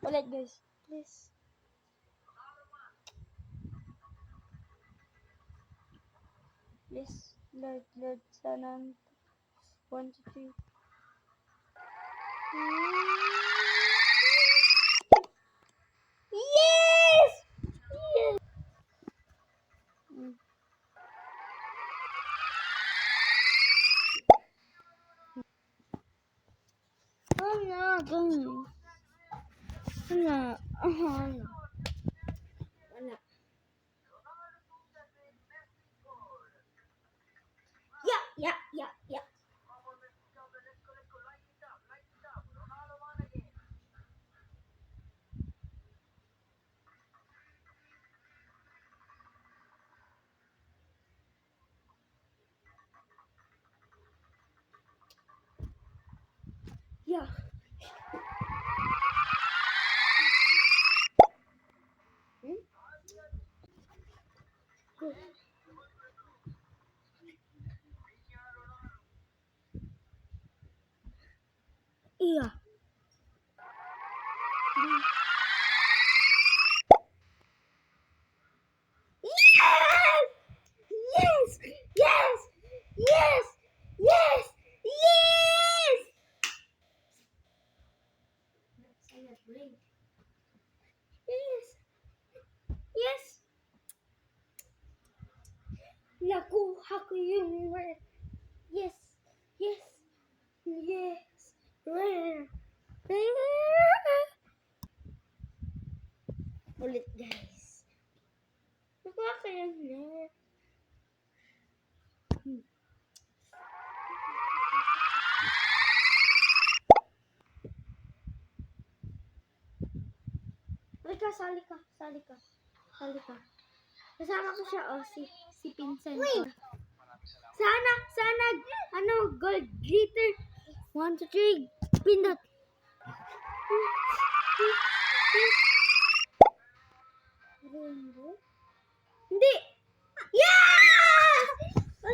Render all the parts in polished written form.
Ulit guys. Please. Please. Lord. Sana. 1, 2, 3. Yes! Yes! Ano, ganun. Ano. Wala. Yeah. Yeah. Good. Yeah. Yes! Yes! Yes! Yes! Yes! Yes! Yes! Nakuha ko yung word. Yes! Yes! Yes! Rare! Ulit guys. Nakuha ko yung rare. Sali ka. Kasama ko siya, si Pinsan ko. Sana, gold glitter. 1, 2, 3, pindot. Rainbow? Hindi! Yes!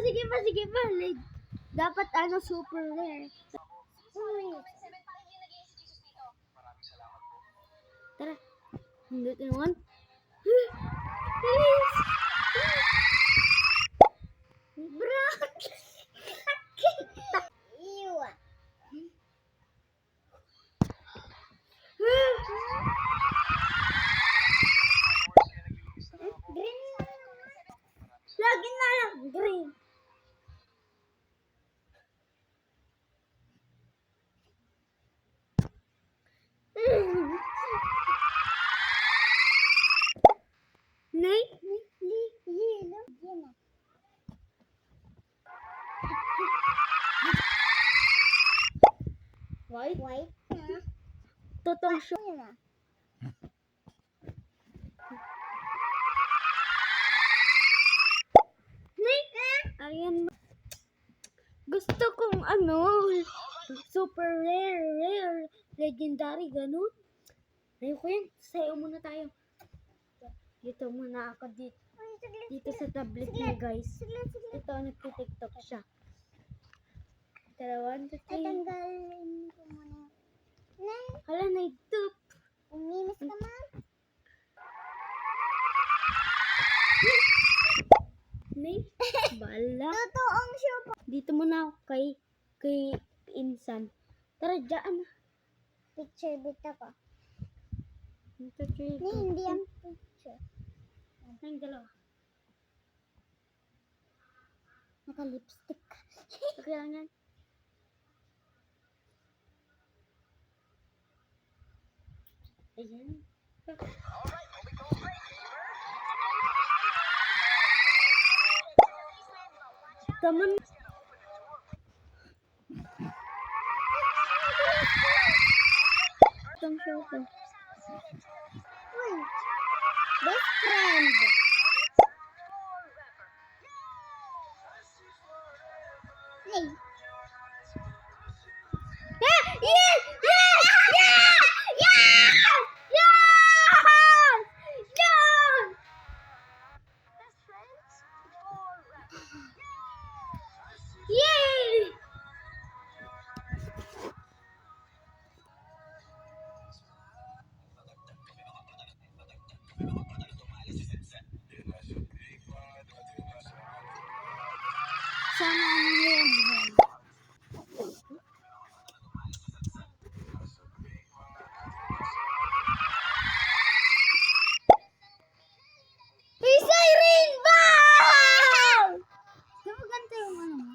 Sige pa. Dapat super rare. Tara. Hindutin mo. Please! Bro! Iwa. Green. Lagi na lang green. White. Totong show. Ayan. Gusto kong super rare, legendary, ganun. Ayoko yan. Sayo muna tayo. Dito muna ako dito sa tablet niya guys. Ito, nagtitiktok siya. 1, 2, 3. Tatanggalin ko muna. Hala, naitup. Uminis ka man. Bala. Totoong show. Dito muna ako kay Insan. Tara, dyan. Picture bita ko. Hindi ang picture. Ang dalawa. Naka-lipstick. Okay lang yan. Ayan. Taman. Itong show ko. Best friend. Hey. Yes! Yay! sana ano yan. May siren ba? Di ba ganito yung ano mo?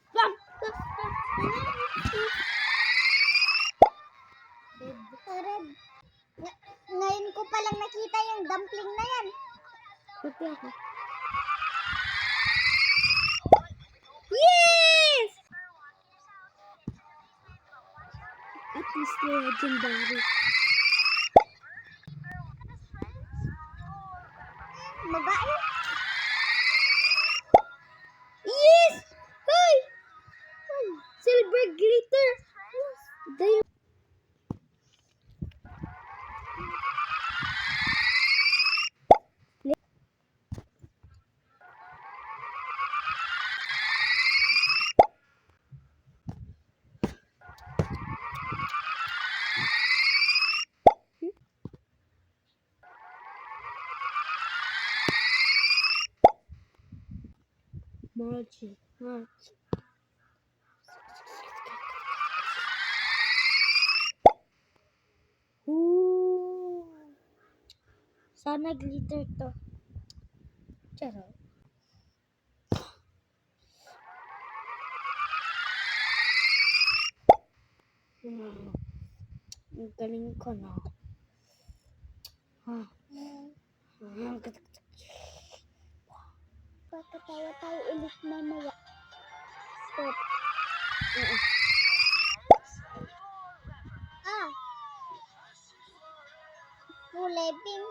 Bam! Red. Ngayon ko palang nakita yung dumpling na yan. Puti ako. Yes! At least legendary. Babae. Yes! Hoy! Silver glitter! Day Marching. March. Ooh. Sana glitter to. Charot. Ang galing ko na. Ha. Patatawa tayo ulit mamaya. Stop. Ah. Kulay pink